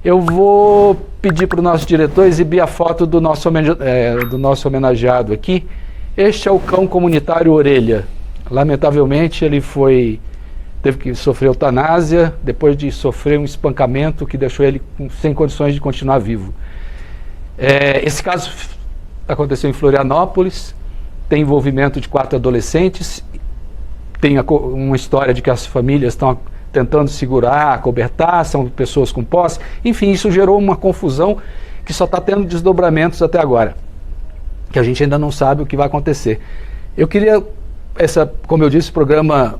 Eu vou pedir para o nosso diretor exibir a foto do nosso homenageado aqui. Este é o cão comunitário Orelha. Lamentavelmente, ele teve que sofrer eutanásia depois de sofrer um espancamento que deixou ele sem condições de continuar vivo. Esse caso aconteceu em Florianópolis, tem envolvimento de 4 adolescentes, tem uma história de que as famílias estão tentando segurar, acobertar, são pessoas com posse, enfim, isso gerou uma confusão que só está tendo desdobramentos até agora, que a gente ainda não sabe o que vai acontecer. Eu queria, como eu disse, o programa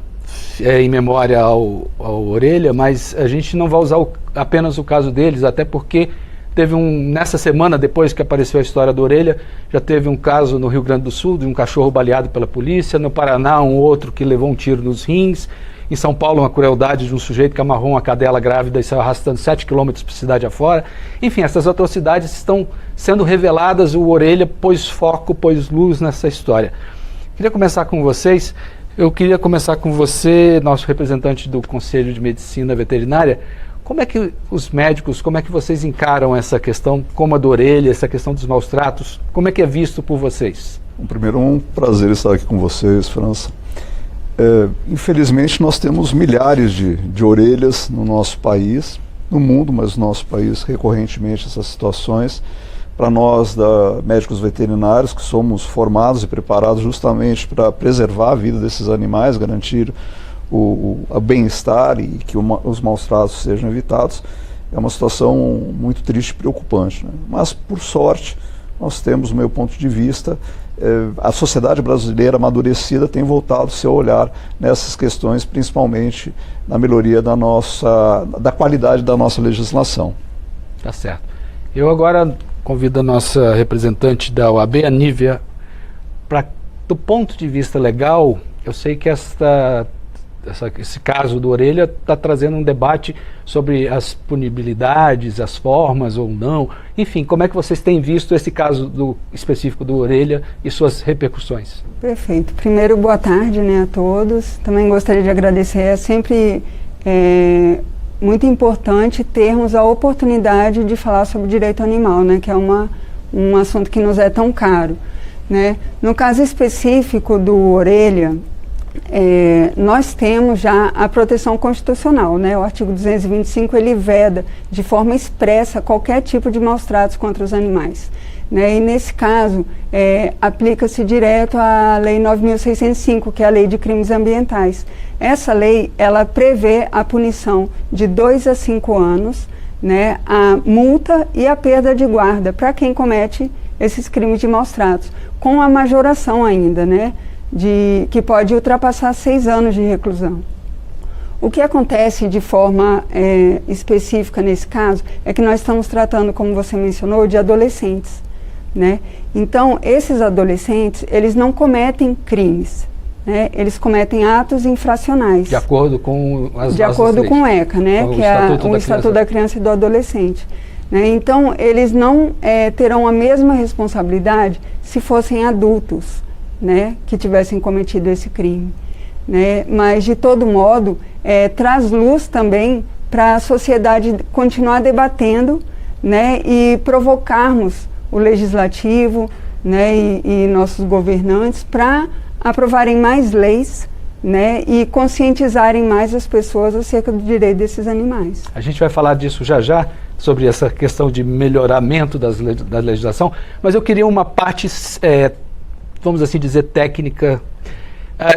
em memória ao Orelha, mas a gente não vai usar apenas o caso deles, até porque nessa semana, depois que apareceu a história do Orelha, já teve um caso no Rio Grande do Sul, de um cachorro baleado pela polícia, no Paraná um outro que levou um tiro nos rins, em São Paulo uma crueldade de um sujeito que amarrou uma cadela grávida e saiu arrastando 7 quilômetros para a cidade afora. Enfim, essas atrocidades estão sendo reveladas, o Orelha pôs foco, pôs luz nessa história. Queria começar com vocês, nosso representante do Conselho de Medicina Veterinária. Como é que os médicos, como é que vocês encaram essa questão, como a do Orelha, essa questão dos maus tratos, como é que é visto por vocês? Primeiro, um prazer estar aqui com vocês, França. Infelizmente, nós temos milhares de orelhas no nosso país, no mundo, mas no nosso país, recorrentemente, essas situações. Para nós, médicos veterinários, que somos formados e preparados justamente para preservar a vida desses animais, garantir o bem-estar e que os maus tratos sejam evitados, é uma situação muito triste e preocupante, né? Mas, por sorte, nós temos, do meu ponto de vista, a sociedade brasileira amadurecida tem voltado seu olhar nessas questões, principalmente na melhoria da qualidade da nossa legislação. Tá certo. Eu agora convido a nossa representante da OAB, a Nívia, do ponto de vista legal, eu sei que esse caso do Orelha está trazendo um debate sobre as punibilidades, as formas ou não. Enfim, como é que vocês têm visto esse caso específico do Orelha e suas repercussões? Perfeito. Primeiro, boa tarde, né, a todos. Também gostaria de agradecer. É sempre muito importante termos a oportunidade de falar sobre direito animal, né, que é um assunto que nos é tão caro, né? No caso específico do Orelha, nós temos já a proteção constitucional, né? O artigo 225 ele veda de forma expressa qualquer tipo de maus tratos contra os animais, né? E nesse caso aplica-se direto à Lei 9.605, que é a Lei de Crimes Ambientais. Essa lei ela prevê a punição de 2 a 5 anos, né? A multa e a perda de guarda para quem comete esses crimes de maus tratos, com a majoração ainda, né? Que pode ultrapassar 6 anos de reclusão. O que acontece de forma específica nesse caso é que nós estamos tratando, como você mencionou, de adolescentes, né? Então, esses adolescentes, eles não cometem crimes, né? Eles cometem atos infracionais. De acordo com De acordo com o ECA, né? Que é o Estatuto da Criança e do Adolescente. Né? Então, eles não terão a mesma responsabilidade se fossem adultos, né, que tivessem cometido esse crime, né? Mas de todo modo traz luz também para a sociedade continuar debatendo, né, e provocarmos o legislativo, né, e nossos governantes para aprovarem mais leis, né, e conscientizarem mais as pessoas acerca do direito desses animais. A gente vai falar disso já, sobre essa questão de melhoramento da legislação, mas eu queria uma parte vamos assim dizer, técnica.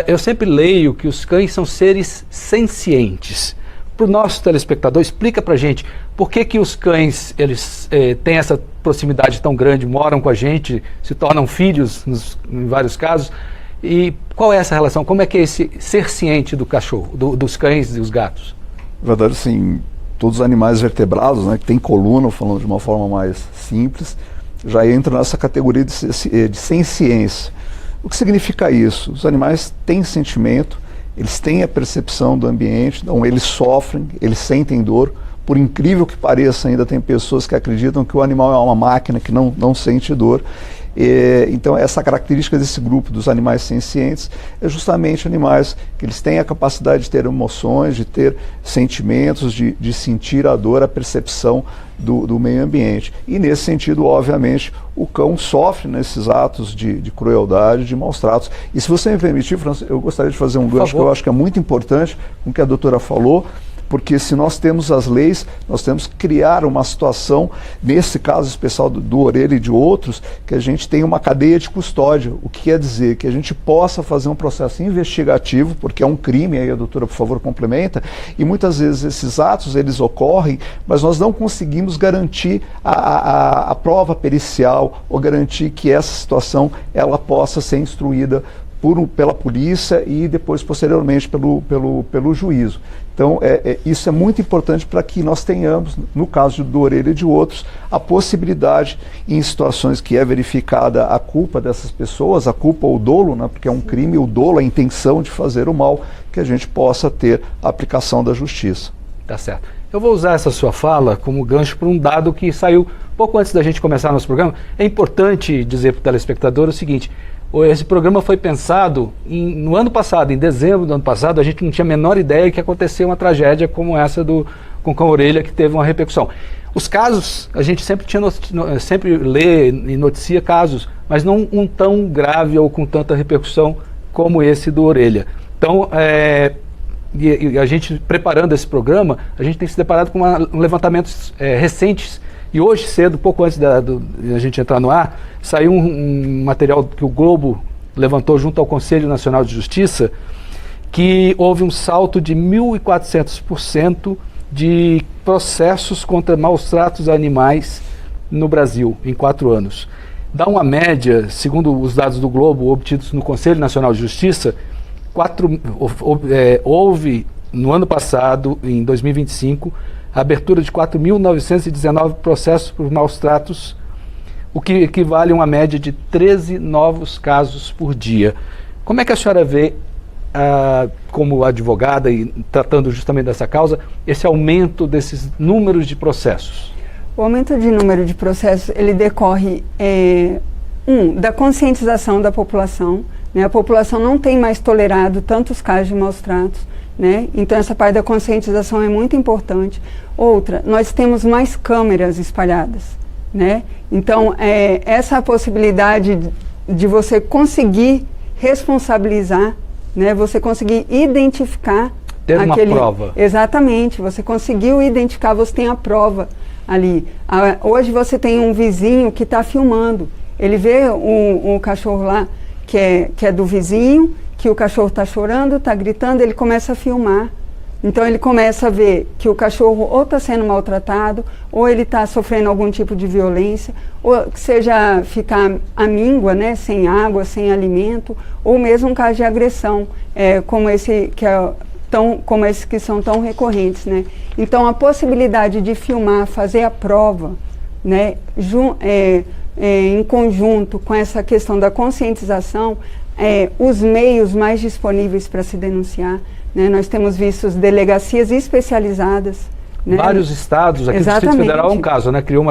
Eu sempre leio que os cães são seres sencientes. Para o nosso telespectador, explica para a gente por que os cães eles têm essa proximidade tão grande, moram com a gente, se tornam filhos em vários casos, e qual é essa relação? Como é que é esse ser ciente do cachorro, dos cães e dos gatos? Na verdade, sim, todos os animais vertebrados, né, que têm coluna, falando de uma forma mais simples, já entra nessa categoria de senciência. O que significa isso? Os animais têm sentimento, eles têm a percepção do ambiente, então eles sofrem, eles sentem dor. Por incrível que pareça, ainda tem pessoas que acreditam que o animal é uma máquina que não sente dor. Então, essa característica desse grupo dos animais sencientes é justamente animais que eles têm a capacidade de ter emoções, de ter sentimentos, de sentir a dor, a percepção do meio ambiente. E nesse sentido, obviamente, o cão sofre nesses atos de crueldade, de maus tratos. E se você me permitir, França, eu gostaria de fazer um gancho que eu acho que é muito importante com o que a doutora falou, porque se nós temos as leis, nós temos que criar uma situação, nesse caso especial do Orelha e de outros, que a gente tenha uma cadeia de custódia. O que quer dizer? Que a gente possa fazer um processo investigativo, porque é um crime, aí a doutora, por favor, complementa, e muitas vezes esses atos, eles ocorrem, mas nós não conseguimos garantir a prova pericial, ou garantir que essa situação ela possa ser instruída pela polícia e depois, posteriormente, pelo juízo. Então, isso é muito importante para que nós tenhamos, no caso do Orelha e de outros, a possibilidade, em situações que é verificada a culpa dessas pessoas, a culpa ou o dolo, né, porque é um crime, o dolo, a intenção de fazer o mal, que a gente possa ter a aplicação da justiça. Tá certo. Eu vou usar essa sua fala como gancho para um dado que saiu pouco antes da gente começar nosso programa. É importante dizer para o telespectador o seguinte: esse programa foi pensado no ano passado, em dezembro do ano passado. A gente não tinha a menor ideia que ia acontecer uma tragédia como essa com o cão Orelha, que teve uma repercussão. Os casos, a gente sempre lê e noticia casos, mas não um tão grave ou com tanta repercussão como esse do Orelha. Então, e a gente, preparando esse programa, a gente tem se deparado com levantamentos recentes. E hoje cedo, pouco antes da gente entrar no ar, saiu um material que o Globo levantou junto ao Conselho Nacional de Justiça, que houve um salto de 1.400% de processos contra maus tratos a animais no Brasil, em 4 anos. Dá uma média, segundo os dados do Globo obtidos no Conselho Nacional de Justiça, houve no ano passado, em 2025, a abertura de 4.919 processos por maus tratos, o que equivale a uma média de 13 novos casos por dia. Como é que a senhora vê, como advogada e tratando justamente dessa causa, esse aumento desses números de processos? O aumento de número de processos, ele decorre, da conscientização da população, né? A população não tem mais tolerado tantos casos de maus tratos, né? Então essa parte da conscientização é muito importante. Outra, nós temos mais câmeras espalhadas, né? Então essa possibilidade de você conseguir responsabilizar, né? Você conseguir identificar ter uma prova. Exatamente, você conseguiu identificar, você tem a prova ali. Hoje você tem um vizinho que está filmando, ele vê um cachorro lá que é do vizinho, que o cachorro está chorando, está gritando, ele começa a filmar. Então ele começa a ver que o cachorro ou está sendo maltratado, ou ele está sofrendo algum tipo de violência, ou que seja ficar à míngua, né, sem água, sem alimento, ou mesmo um caso de agressão, como esse que são tão recorrentes, né? Então a possibilidade de filmar, fazer a prova, né, em conjunto com essa questão da conscientização, os meios mais disponíveis para se denunciar, né? Nós temos visto delegacias especializadas, né? Vários estados, aqui no Distrito Federal é um caso, né? Criou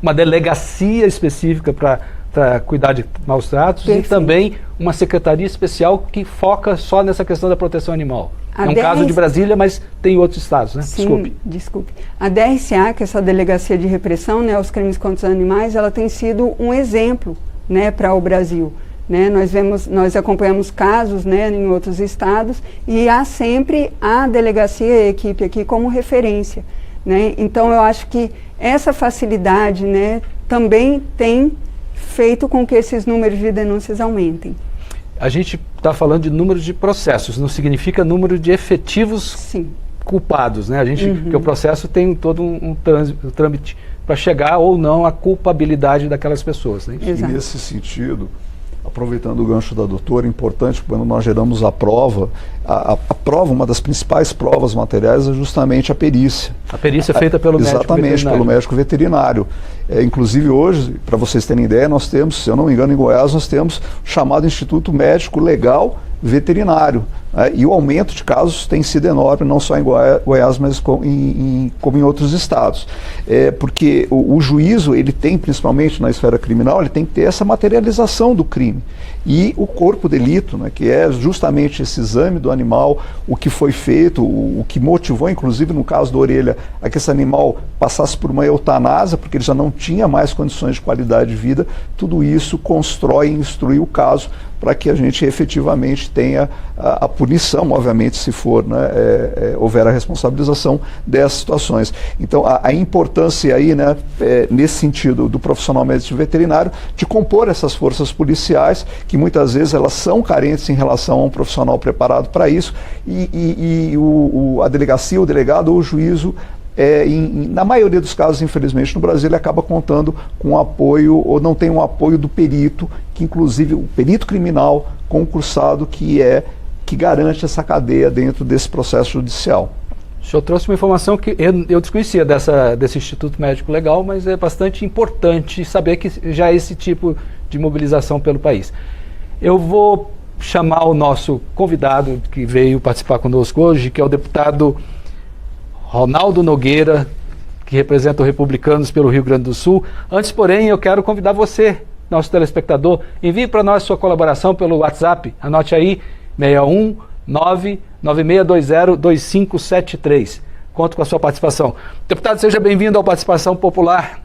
uma delegacia específica para cuidar de maus tratos. Perfeito. E também uma secretaria especial que foca só nessa questão da proteção animal. É um caso de Brasília, mas tem outros estados, né? Sim, desculpe. A DRCA, que é essa Delegacia de Repressão, né, aos crimes contra os animais, ela tem sido um exemplo, né, para o Brasil. Né? Nós acompanhamos casos, né, em outros estados, e há sempre a delegacia e a equipe aqui como referência, né? Então eu acho que essa facilidade, né, também tem feito com que esses números de denúncias aumentem. A gente está falando de número de processos, não significa número de efetivos. Sim. Culpados, né? Porque o processo tem todo um trâmite para chegar ou não à culpabilidade daquelas pessoas, né? E nesse sentido, aproveitando o gancho da doutora, é importante, quando nós geramos a prova, a prova, uma das principais provas materiais é justamente a perícia. A perícia é feita pelo médico veterinário. Exatamente, pelo médico veterinário. Inclusive hoje, para vocês terem ideia, nós temos, se eu não me engano, em Goiás, nós temos o chamado Instituto Médico Legal Veterinário. E o aumento de casos tem sido enorme, não só em Goiás, mas como em outros estados. Porque o juízo, ele tem, principalmente na esfera criminal, ele tem que ter essa materialização do crime. E o corpo de delito, né, que é justamente esse exame do animal, o que foi feito, o que motivou, inclusive no caso da orelha, a que esse animal passasse por uma eutanásia, porque ele já não tinha mais condições de qualidade de vida, tudo isso constrói e instrui o caso para que a gente efetivamente tenha a punição, obviamente, se for, né, houver a responsabilização dessas situações. Então, a importância aí, né, nesse sentido, do profissional médico veterinário, de compor essas forças policiais, que muitas vezes elas são carentes em relação a um profissional preparado para isso, e a delegacia, o delegado ou o juízo, na maioria dos casos, infelizmente, no Brasil, ele acaba contando com apoio, ou não tem um apoio do perito, que inclusive o perito criminal concursado, que garante essa cadeia dentro desse processo judicial. O senhor trouxe uma informação que eu desconhecia desse Instituto Médico Legal, mas é bastante importante saber que já há esse tipo de mobilização pelo país. Eu vou chamar o nosso convidado que veio participar conosco hoje, que é o deputado Ronaldo Nogueira, que representa o Republicanos pelo Rio Grande do Sul. Antes, porém, eu quero convidar você, nosso telespectador, envie para nós sua colaboração pelo WhatsApp, anote aí, 61996202573. Conto com a sua participação. Deputado, seja bem-vindo ao Participação Popular.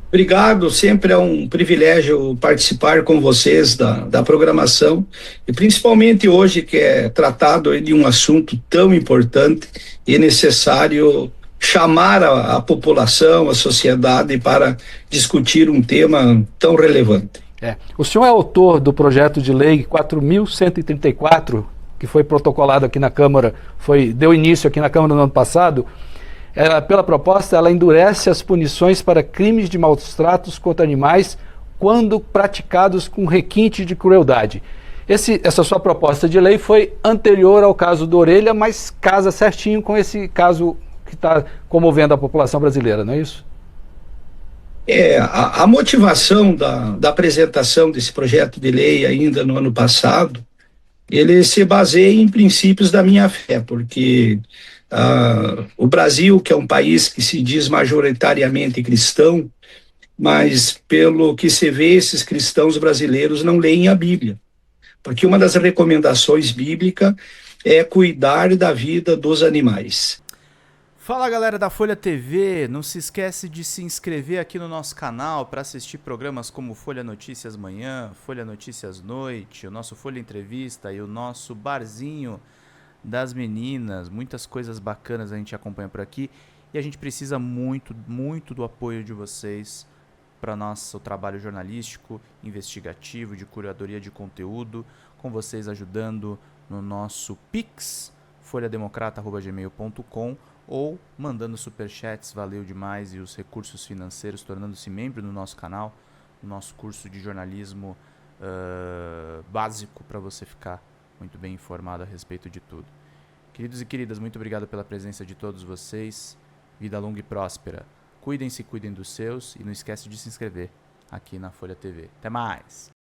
Obrigado, sempre é um privilégio participar com vocês da programação, e principalmente hoje, que é tratado de um assunto tão importante e necessário chamar a população, a sociedade para discutir um tema tão relevante. O senhor é autor do projeto de lei 4.134, que foi protocolado aqui na Câmara, deu início aqui na Câmara no ano passado. Pela proposta, ela endurece as punições para crimes de maus-tratos contra animais quando praticados com requinte de crueldade. Essa sua proposta de lei foi anterior ao caso do Orelha, mas casa certinho com esse caso que está comovendo a população brasileira, não é isso? A motivação da apresentação desse projeto de lei ainda no ano passado, ele se baseia em princípios da minha fé, porque o Brasil, que é um país que se diz majoritariamente cristão, mas pelo que se vê, esses cristãos brasileiros não leem a Bíblia, porque uma das recomendações bíblicas é cuidar da vida dos animais. Fala, galera da Folha TV, não se esquece de se inscrever aqui no nosso canal para assistir programas como Folha Notícias Manhã, Folha Notícias Noite, o nosso Folha Entrevista e o nosso Barzinho das Meninas. Muitas coisas bacanas a gente acompanha por aqui e a gente precisa muito, muito do apoio de vocês para nosso trabalho jornalístico, investigativo, de curadoria de conteúdo, com vocês ajudando no nosso Pix, folhademocrata@gmail.com, ou mandando superchats, valeu demais, e os recursos financeiros, tornando-se membro do nosso canal, no nosso curso de jornalismo básico, para você ficar muito bem informado a respeito de tudo. Queridos e queridas, muito obrigado pela presença de todos vocês. Vida longa e próspera. Cuidem-se, cuidem dos seus, e não esquece de se inscrever aqui na Folha TV. Até mais!